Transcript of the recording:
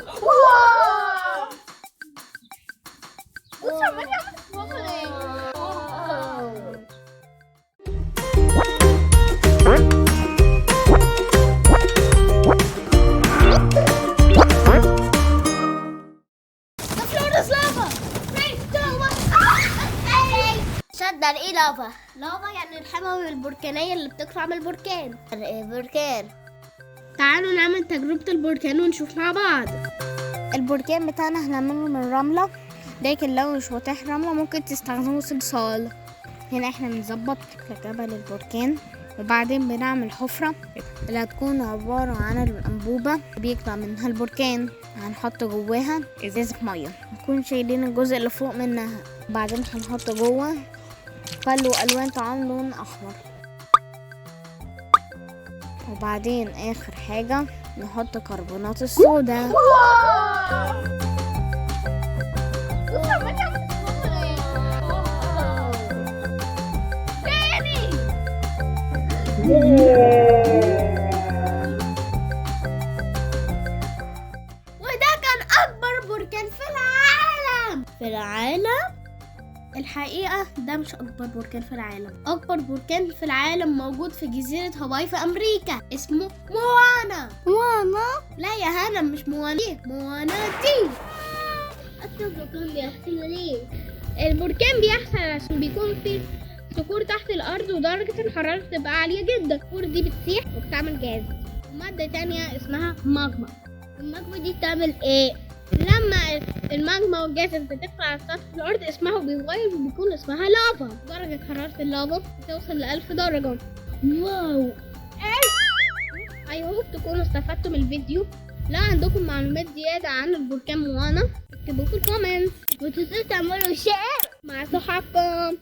واو. بص عمال يعمل بابل ايه. صدق ايه لافا؟ لافا يعني الحمم البركانية اللي بتطلع من البركان. بركان. تعالوا نعمل تجربة البركان ونشوف مع بعض. البركان بتاعنا هنعمله من رملة، لكن لو مش متاح رملة ممكن تستخدموا صلصال. هنا احنا بنظبط جبل البركان، وبعدين بنعمل حفرة اللي هتكون عبارة عن الأنبوبة بيطلع منها البركان. هنحط جواها ازازة مية، نكون شايلين الجزء اللي فوق منها، وبعدين هنحط جوه خل والوان طعام لون احمر، وبعدين اخر حاجة نحط كربونات الصودا. وده كان اكبر بركان في العالم. الحقيقة ده مش أكبر بركان في العالم. أكبر بركان في العالم موجود في جزيرة هاواي في أمريكا، اسمه موانا. لا يا هنا، مش موانا، موانا دي. البركان بيحصل ليه؟ البركان بيحصل عشان بيكون في صخور تحت الأرض ودرجة الحرارة بتبقى عالية جدا. الصخور دي بتسيح وبتعمل جاز، ومادة تانية اسمها ماجما. الماجما دي بتعمل ايه؟ لما الماجما والجاز بتدخل على سطح الأرض اسمها بيتغير وبيكون اسمها لافا. درجة حرارة اللافا بتوصل ل1000 درجة. واو. I hope تكونوا استفدتوا من الفيديو. لو عندكم معلومات زيادة عن البركان موانا اكتبوا في الكومنت، وتنسوا تعملوا شير مع صحابكم.